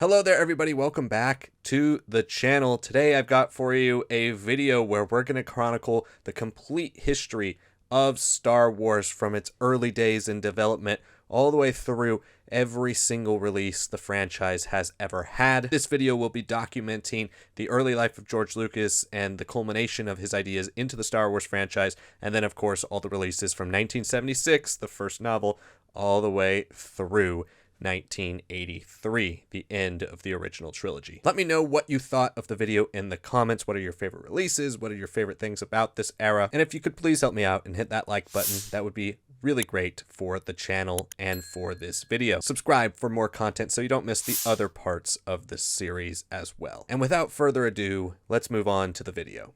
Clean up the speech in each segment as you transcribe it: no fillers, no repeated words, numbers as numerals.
Hello there everybody, welcome back to the channel. Today I've got for you a video where we're going to chronicle the complete history of Star Wars from its early days in development all the way through every single release the franchise has ever had. This video will be documenting the early life of George Lucas and the culmination of his ideas into the Star Wars franchise, and then of course all the releases from 1976, the first novel, all the way through 1983, the end of the original trilogy. Let me know what you thought of the video in the comments. What are your favorite releases? What are your favorite things about this era? And if you could please help me out and hit that like button, that would be really great for the channel and for this video. Subscribe for more content so you don't miss the other parts of this series as well. And without further ado, let's move on to the video.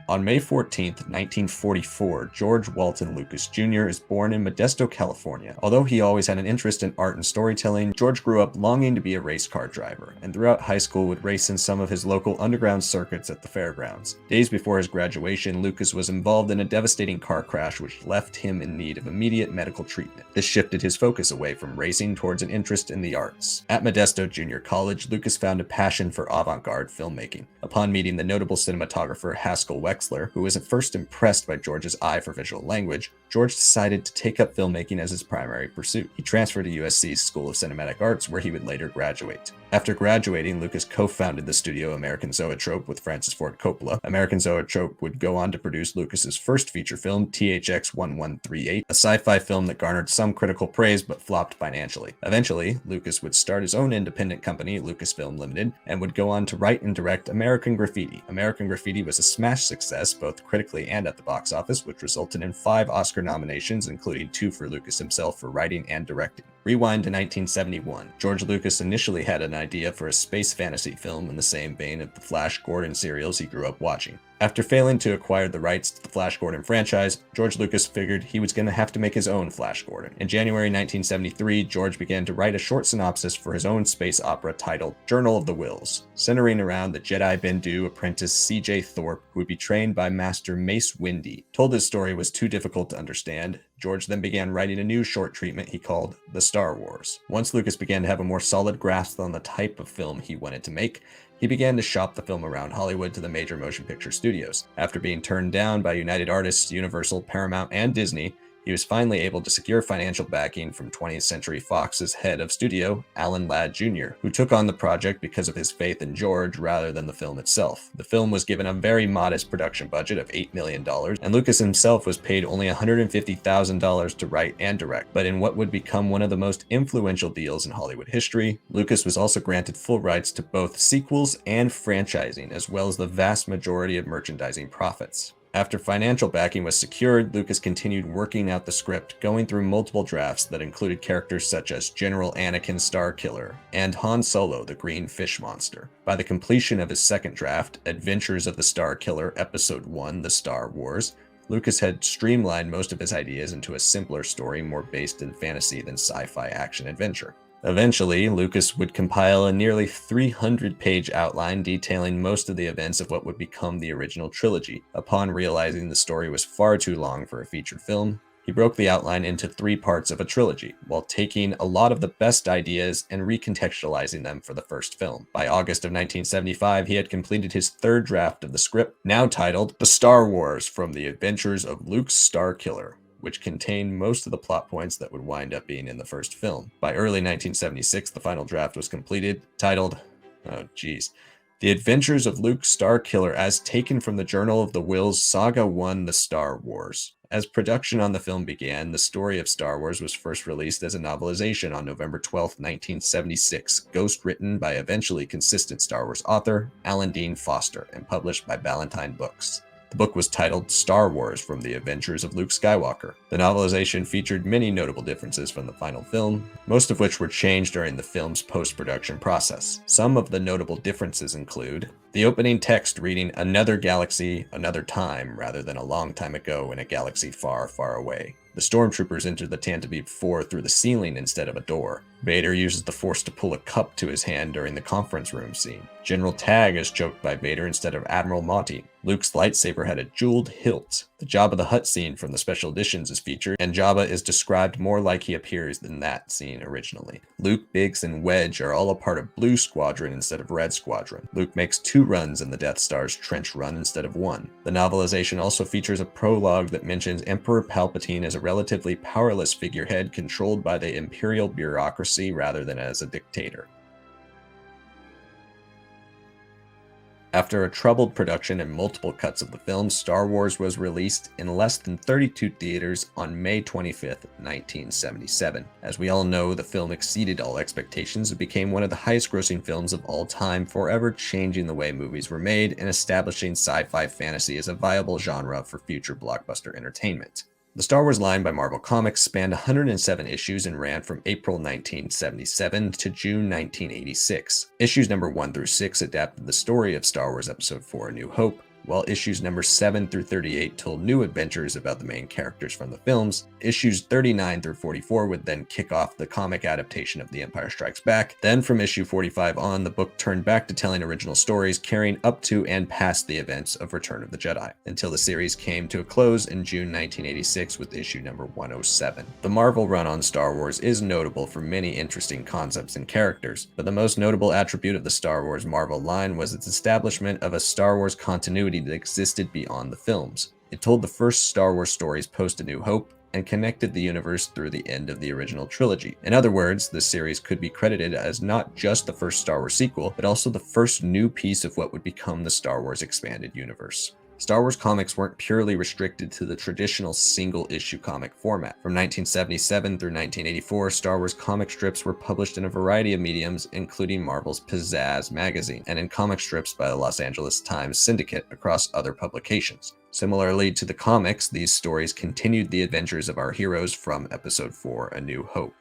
On May 14, 1944, George Walton Lucas Jr. is born in Modesto, California. Although he always had an interest in art and storytelling, George grew up longing to be a race car driver, and throughout high school would race in some of his local underground circuits at the fairgrounds. Days before his graduation, Lucas was involved in a devastating car crash which left him in need of immediate medical treatment. This shifted his focus away from racing towards an interest in the arts. At Modesto Junior College, Lucas found a passion for avant-garde filmmaking. Upon meeting the notable cinematographer Haskell Wexler, who was at first impressed by George's eye for visual language, George decided to take up filmmaking as his primary pursuit. He transferred to USC's School of Cinematic Arts, where he would later graduate. After graduating, Lucas co-founded the studio American Zoetrope with Francis Ford Coppola. American Zoetrope would go on to produce Lucas's first feature film, THX 1138, a sci-fi film that garnered some critical praise but flopped financially. Eventually, Lucas would start his own independent company, Lucasfilm Limited, and would go on to write and direct American Graffiti. American Graffiti was a smash success both critically and at the box office, which resulted in 5 Oscar nominations, including 2 for Lucas himself for writing and directing. Rewind to 1971. George Lucas initially had an idea for a space fantasy film in the same vein of the Flash Gordon serials he grew up watching. After failing to acquire the rights to the Flash Gordon franchise, George Lucas figured he was going to have to make his own Flash Gordon. In January 1973, George began to write a short synopsis for his own space opera titled Journal of the Whills, centering around the Jedi Bendu apprentice C.J. Thorpe, who would be trained by Master Mace Windu. Told his story was too difficult to understand, George then began writing a new short treatment he called The Star Wars. Once Lucas began to have a more solid grasp on the type of film he wanted to make, he began to shop the film around Hollywood to the major motion picture studios. After being turned down by United Artists, Universal, Paramount, and Disney, he was finally able to secure financial backing from 20th Century Fox's head of studio, Alan Ladd Jr., who took on the project because of his faith in George rather than the film itself. The film was given a very modest production budget of $8 million, and Lucas himself was paid only $150,000 to write and direct. But in what would become one of the most influential deals in Hollywood history, Lucas was also granted full rights to both sequels and franchising, as well as the vast majority of merchandising profits. After financial backing was secured, Lucas continued working out the script, going through multiple drafts that included characters such as General Anakin Starkiller and Han Solo the Green Fish Monster. By the completion of his second draft, Adventures of the Starkiller Episode 1, The Star Wars, Lucas had streamlined most of his ideas into a simpler story more based in fantasy than sci-fi action-adventure. Eventually, Lucas would compile a nearly 300-page outline detailing most of the events of what would become the original trilogy. Upon realizing the story was far too long for a feature film, he broke the outline into 3 parts of a trilogy, while taking a lot of the best ideas and recontextualizing them for the first film. By August of 1975, he had completed his 3rd draft of the script, now titled The Star Wars from the Adventures of Luke Starkiller, which contained most of the plot points that would wind up being in the first film. By early 1976, the final draft was completed, titled, The Adventures of Luke Starkiller as taken from the Journal of the Whills Saga 1, The Star Wars. As production on the film began, the story of Star Wars was first released as a novelization on November 12, 1976, ghost-written by eventually consistent Star Wars author Alan Dean Foster and published by Ballantine Books. The book was titled Star Wars from the Adventures of Luke Skywalker. The novelization featured many notable differences from the final film, most of which were changed during the film's post-production process. Some of the notable differences include the opening text reading "Another galaxy, another time," rather than "a long time ago in a galaxy far, far away." The stormtroopers enter the Tantive 4 through the ceiling instead of a door. Vader uses the Force to pull a cup to his hand during the conference room scene. General Tag is choked by Vader instead of Admiral Motti. Luke's lightsaber had a jeweled hilt. The Jabba the Hutt scene from the special editions is featured, and Jabba is described more like he appears than that scene originally. Luke, Biggs, and Wedge are all a part of Blue Squadron instead of Red Squadron. Luke makes 2 runs in the Death Star's trench run instead of 1. The novelization also features a prologue that mentions Emperor Palpatine as a relatively powerless figurehead controlled by the Imperial bureaucracy rather than as a dictator. After a troubled production and multiple cuts of the film, Star Wars was released in less than 32 theaters on May 25, 1977. As we all know, the film exceeded all expectations and became one of the highest-grossing films of all time, forever changing the way movies were made and establishing sci-fi fantasy as a viable genre for future blockbuster entertainment. The Star Wars line by Marvel Comics spanned 107 issues and ran from April 1977 to June 1986. Issues number 1 through 6 adapted the story of Star Wars Episode 4: A New Hope, while issues number 7 through 38 told new adventures about the main characters from the films. Issues 39 through 44 would then kick off the comic adaptation of The Empire Strikes Back. Then from issue 45 on, the book turned back to telling original stories, carrying up to and past the events of Return of the Jedi, until the series came to a close in June 1986 with issue number 107. The Marvel run on Star Wars is notable for many interesting concepts and characters, but the most notable attribute of the Star Wars Marvel line was its establishment of a Star Wars continuity that existed beyond the films. It told the first Star Wars stories post A New Hope and connected the universe through the end of the original trilogy. In other words, this series could be credited as not just the first Star Wars sequel, but also the first new piece of what would become the Star Wars expanded universe. Star Wars comics weren't purely restricted to the traditional single-issue comic format. From 1977 through 1984, Star Wars comic strips were published in a variety of mediums, including Marvel's Pizzazz magazine, and in comic strips by the Los Angeles Times Syndicate across other publications. Similarly to the comics, these stories continued the adventures of our heroes from Episode 4: A New Hope.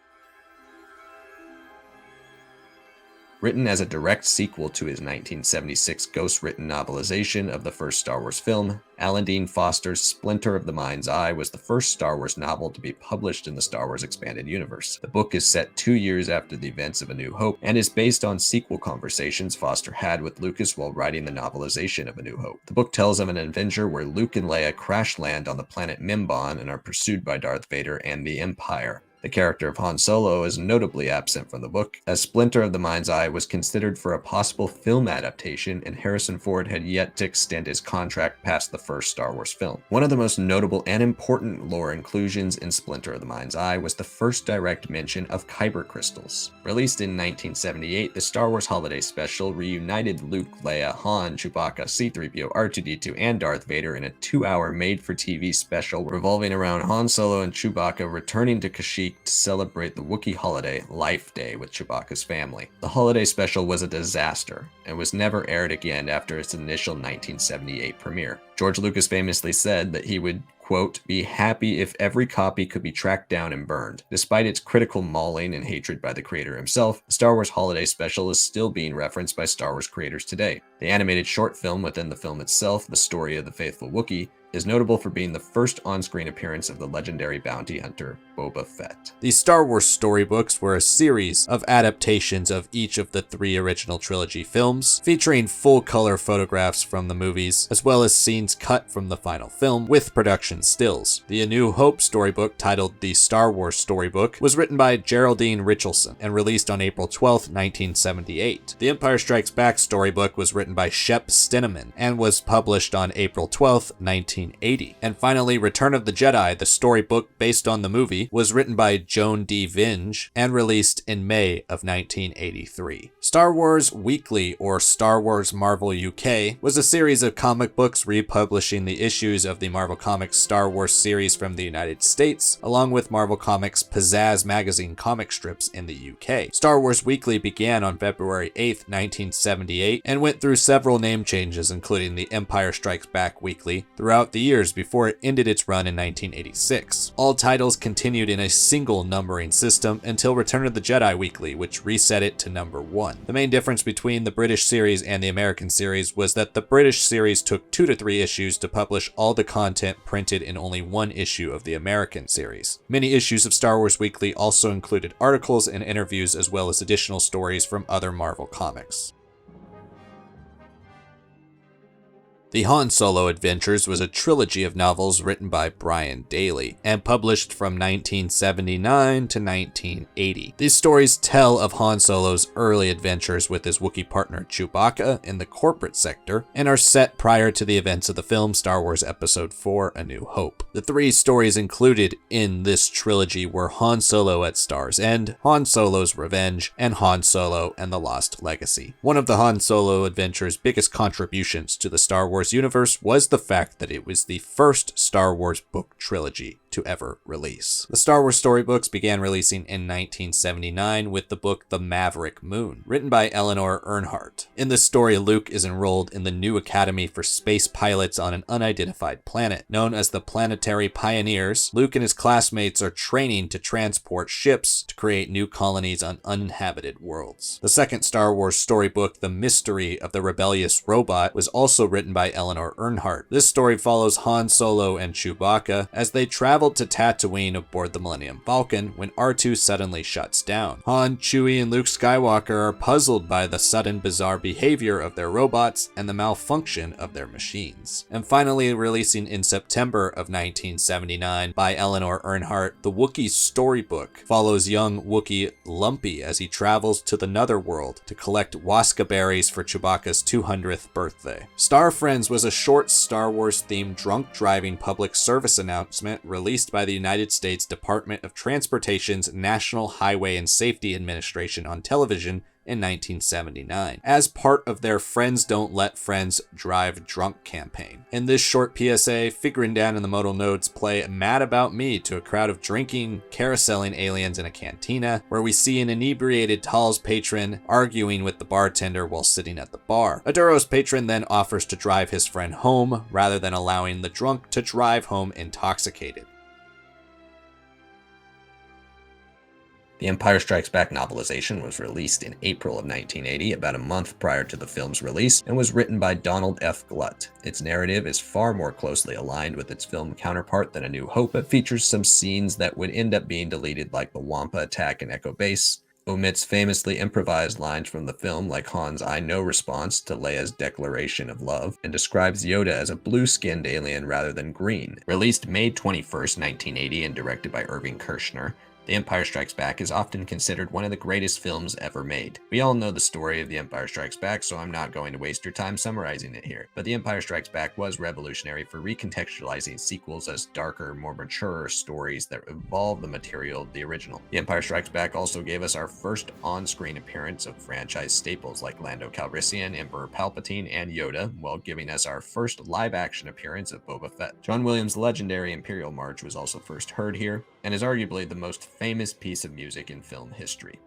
Written as a direct sequel to his 1976 ghost-written novelization of the first Star Wars film, Alan Dean Foster's Splinter of the Mind's Eye was the first Star Wars novel to be published in the Star Wars Expanded Universe. The book is set 2 years after the events of A New Hope and is based on sequel conversations Foster had with Lucas while writing the novelization of A New Hope. The book tells of an adventure where Luke and Leia crash land on the planet Mimban and are pursued by Darth Vader and the Empire. The character of Han Solo is notably absent from the book, as Splinter of the Mind's Eye was considered for a possible film adaptation, and Harrison Ford had yet to extend his contract past the first Star Wars film. One of the most notable and important lore inclusions in Splinter of the Mind's Eye was the first direct mention of kyber crystals. Released in 1978, the Star Wars Holiday Special reunited Luke, Leia, Han, Chewbacca, C-3PO, R2-D2, and Darth Vader in a 2-hour made-for-TV special revolving around Han Solo and Chewbacca returning to Kashyyyk to celebrate the Wookiee holiday, Life Day, with Chewbacca's family. The holiday special was a disaster and was never aired again after its initial 1978 premiere. George Lucas famously said that he would, quote, be happy if every copy could be tracked down and burned. Despite its critical mauling and hatred by the creator himself, the Star Wars Holiday Special is still being referenced by Star Wars creators today. The animated short film within the film itself, The Story of the Faithful Wookiee, is notable for being the first on-screen appearance of the legendary bounty hunter, Boba Fett. The Star Wars storybooks were a series of adaptations of each of the 3 original trilogy films, featuring full-color photographs from the movies, as well as scenes cut from the final film with production stills. The A New Hope storybook, titled The Star Wars Storybook, was written by Geraldine Richardson and released on April 12, 1978. The Empire Strikes Back storybook was written by Shep Steneman and was published on April 12, 1980. And finally, Return of the Jedi, the storybook based on the movie, was written by Joan D. Vinge and released in May of 1983. Star Wars Weekly, or Star Wars Marvel UK, was a series of comic books republishing the issues of the Marvel Comics Star Wars series from the United States, along with Marvel Comics Pizzazz magazine comic strips in the UK. Star Wars Weekly began on February 8, 1978, and went through several name changes, including the Empire Strikes Back Weekly, throughout the years before it ended its run in 1986. All titles continued in a single numbering system until Return of the Jedi Weekly, which reset it to number 1. The main difference between the British series and the American series was that the British series took 2 to 3 issues to publish all the content printed in only 1 issue of the American series. Many issues of Star Wars Weekly also included articles and interviews, as well as additional stories from other Marvel comics. The Han Solo Adventures was a trilogy of novels written by Brian Daley and published from 1979 to 1980. These stories tell of Han Solo's early adventures with his Wookiee partner Chewbacca in the corporate sector and are set prior to the events of the film Star Wars Episode IV: A New Hope. The three stories included in this trilogy were Han Solo at Star's End, Han Solo's Revenge, and Han Solo and the Lost Legacy. One of the Han Solo Adventures' biggest contributions to the Star Wars universe was the fact that it was the first Star Wars book trilogy to ever release. The Star Wars storybooks began releasing in 1979 with the book The Maverick Moon, written by Eleanor Earnhardt. In this story, Luke is enrolled in the new academy for space pilots on an unidentified planet. Known as the Planetary Pioneers, Luke and his classmates are training to transport ships to create new colonies on uninhabited worlds. The second Star Wars storybook, The Mystery of the Rebellious Robot, was also written by Eleanor Earnhardt. This story follows Han Solo and Chewbacca as they travel to Tatooine aboard the Millennium Falcon when R2 suddenly shuts down. Han, Chewie, and Luke Skywalker are puzzled by the sudden bizarre behavior of their robots and the malfunction of their machines. And finally releasing in September of 1979 by Eleanor Earnhardt, the Wookiee storybook follows young Wookiee Lumpy as he travels to the Netherworld to collect Waska berries for Chewbacca's 200th birthday. Star Friends was a short Star Wars-themed drunk driving public service announcement released by the United States Department of Transportation's National Highway and Safety Administration on television in 1979, as part of their Friends Don't Let Friends Drive Drunk campaign. In this short PSA, Figurin Dan and the Modal Nodes play Mad About Me to a crowd of drinking, carouseling aliens in a cantina, where we see an inebriated Tal's patron arguing with the bartender while sitting at the bar. A Duros patron then offers to drive his friend home, rather than allowing the drunk to drive home intoxicated. The Empire Strikes Back novelization was released in April of 1980, about a month prior to the film's release, and was written by Donald F. Glut. Its narrative is far more closely aligned with its film counterpart than A New Hope, but features some scenes that would end up being deleted, like the Wampa attack in Echo Base, omits famously improvised lines from the film like Han's "I know" response to Leia's declaration of love, and describes Yoda as a blue-skinned alien rather than green. Released May 21st, 1980 and directed by Irving Kershner, The Empire Strikes Back is often considered one of the greatest films ever made. We all know the story of The Empire Strikes Back, so I'm not going to waste your time summarizing it here. But The Empire Strikes Back was revolutionary for recontextualizing sequels as darker, more mature stories that evolve the material of the original. The Empire Strikes Back also gave us our first on-screen appearance of franchise staples like Lando Calrissian, Emperor Palpatine, and Yoda, while giving us our first live-action appearance of Boba Fett. John Williams' legendary Imperial March was also first heard here, and is arguably the most famous piece of music in film history.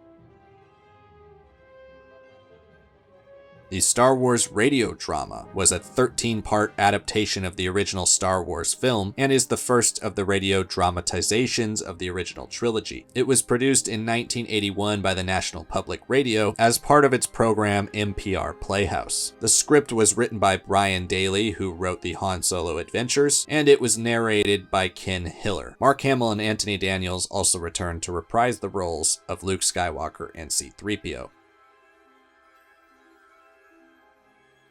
The Star Wars radio drama was a 13-part adaptation of the original Star Wars film and is the first of the radio dramatizations of the original trilogy. It was produced in 1981 by the National Public Radio as part of its program NPR Playhouse. The script was written by Brian Daley, who wrote the Han Solo Adventures, and it was narrated by Ken Hiller. Mark Hamill and Anthony Daniels also returned to reprise the roles of Luke Skywalker and C-3PO.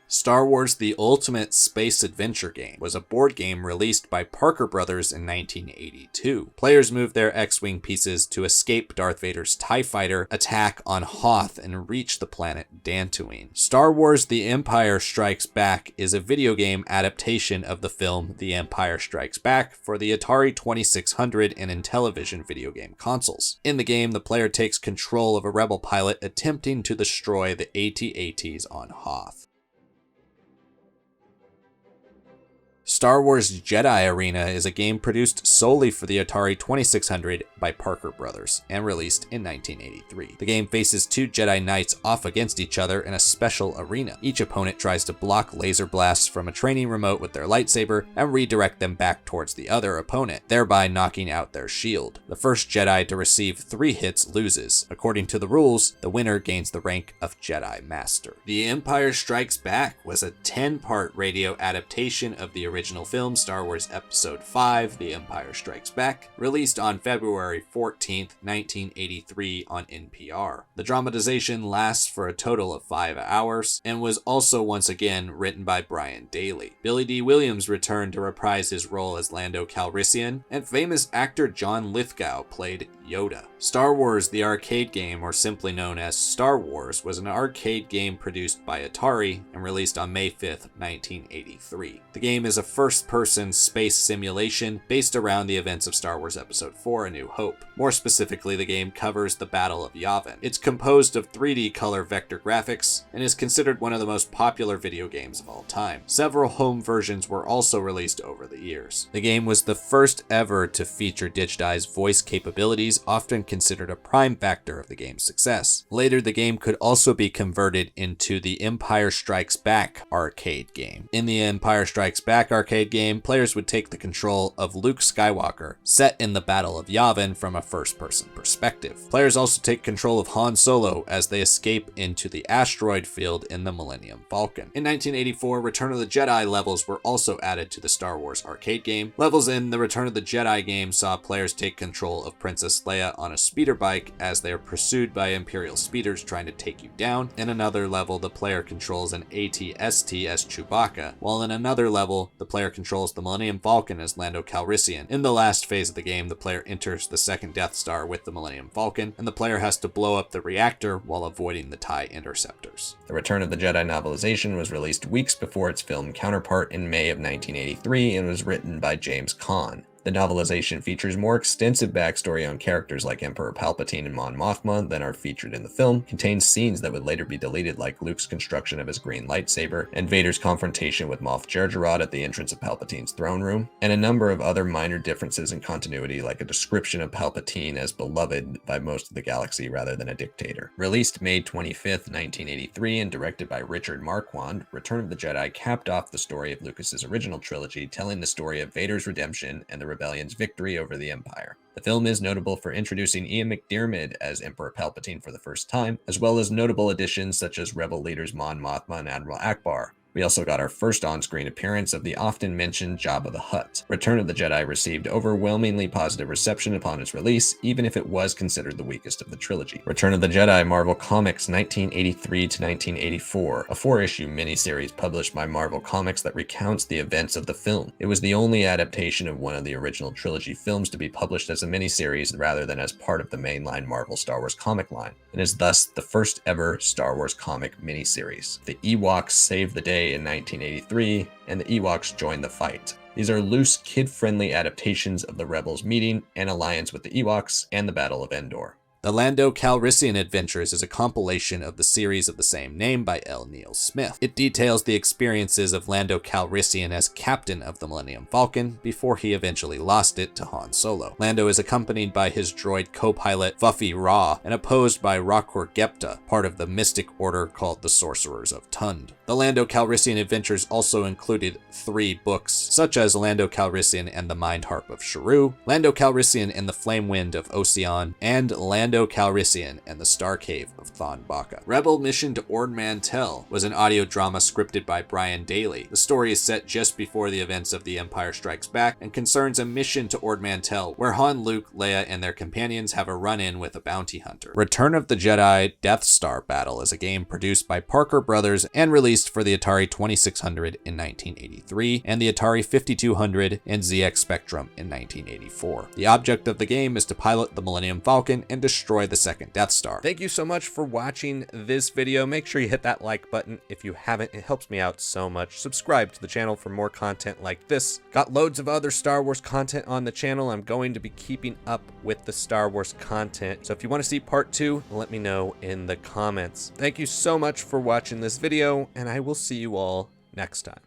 Star Wars: The Ultimate Space Adventure Game was a board game released by Parker Brothers in 1982. Players move their X-Wing pieces to escape Darth Vader's TIE Fighter attack on Hoth and reach the planet Dantooine. Star Wars: The Empire Strikes Back is a video game adaptation of the film The Empire Strikes Back for the Atari 2600 and Intellivision video game consoles. In the game, the player takes control of a rebel pilot attempting to destroy the AT-ATs on Hoth. Star Wars Jedi Arena is a game produced solely for the Atari 2600 by Parker Brothers and released in 1983. The game faces two Jedi Knights off against each other in a special arena. Each opponent tries to block laser blasts from a training remote with their lightsaber and redirect them back towards the other opponent, thereby knocking out their shield. The first Jedi to receive 3 hits loses. According to the rules, the winner gains the rank of Jedi Master. The Empire Strikes Back was a 10-part radio adaptation of the original film Star Wars Episode V, The Empire Strikes Back, released on February 14th, 1983 on NPR. The dramatization lasts for a total of 5 hours, and was also once again written by Brian Daley. Billy D. Williams returned to reprise his role as Lando Calrissian, and famous actor John Lithgow played Yoda. Star Wars the arcade game, or simply known as Star Wars, was an arcade game produced by Atari and released on May 5th, 1983. The game is a first-person space simulation based around the events of Star Wars Episode IV: A New Hope. More specifically, the game covers the Battle of Yavin. It's composed of 3D color vector graphics and is considered one of the most popular video games of all time. Several home versions were also released over the years. The game was the first ever to feature Digidi's voice capabilities, often considered a prime factor of the game's success. Later, the game could also be converted into the Empire Strikes Back arcade game. In the Empire Strikes Back arcade game, players would take the control of Luke Skywalker, set in the Battle of Yavin from a first-person perspective. Players also take control of Han Solo as they escape into the asteroid field in the Millennium Falcon. In 1984, Return of the Jedi levels were also added to the Star Wars arcade game. Levels in the Return of the Jedi game saw players take control of Princess Leia on a speeder bike as they are pursued by Imperial speeders trying to take you down. In another level, the player controls an AT-ST as Chewbacca, while in another level, the player controls the Millennium Falcon as Lando Calrissian. In the last phase of the game, the player enters the second Death Star with the Millennium Falcon, and the player has to blow up the reactor while avoiding the TIE interceptors. The Return of the Jedi novelization was released weeks before its film counterpart in May of 1983 and was written by James Caan. The novelization features more extensive backstory on characters like Emperor Palpatine and Mon Mothma than are featured in the film, contains scenes that would later be deleted like Luke's construction of his green lightsaber, and Vader's confrontation with Moff Jerjerrod at the entrance of Palpatine's throne room, and a number of other minor differences in continuity like a description of Palpatine as beloved by most of the galaxy rather than a dictator. Released May 25th, 1983 and directed by Richard Marquand, Return of the Jedi capped off the story of Lucas's original trilogy, telling the story of Vader's redemption and the Rebellion's victory over the Empire. The film is notable for introducing Ian McDiarmid as Emperor Palpatine for the first time, as well as notable additions such as Rebel leaders Mon Mothma and Admiral Akbar. We also got our first on-screen appearance of the often-mentioned Jabba the Hutt. Return of the Jedi received overwhelmingly positive reception upon its release, even if it was considered the weakest of the trilogy. Return of the Jedi Marvel Comics 1983 to 1984, a 4-issue miniseries published by Marvel Comics that recounts the events of the film. It was the only adaptation of one of the original trilogy films to be published as a miniseries rather than as part of the mainline Marvel Star Wars comic line, and is thus the first ever Star Wars comic miniseries. The Ewoks save the day in 1983, and the Ewoks join the fight. These are loose, kid-friendly adaptations of the Rebels' meeting and alliance with the Ewoks and the Battle of Endor. The Lando Calrissian Adventures is a compilation of the series of the same name by L. Neil Smith. It details the experiences of Lando Calrissian as captain of the Millennium Falcon before he eventually lost it to Han Solo. Lando is accompanied by his droid co-pilot Fuffy Ra and opposed by Rakur Gepta, part of the mystic order called the Sorcerers of Tund. The Lando Calrissian Adventures also included 3 books, such as Lando Calrissian and the Mind Harp of Sharu, Lando Calrissian and the Flame Wind of Ocean, and Lando Calrissian and the Star Cave of Thon Baka. Rebel Mission to Ord Mantell was an audio drama scripted by Brian Daley. The story is set just before the events of The Empire Strikes Back and concerns a mission to Ord Mantell where Han, Luke, Leia, and their companions have a run-in with a bounty hunter. Return of the Jedi Death Star Battle is a game produced by Parker Brothers and released for the Atari 2600 in 1983 and the Atari 5200 and ZX Spectrum in 1984. The object of the game is to pilot the Millennium Falcon and destroy the second Death Star. Thank you so much for watching this video. Make sure you hit that like button if you haven't. It helps me out so much. Subscribe to the channel for more content like this. Got loads of other Star Wars content on the channel. I'm going to be keeping up with the Star Wars content. So if you want to see part 2, let me know in the comments. Thank you so much for watching this video, and I will see you all next time.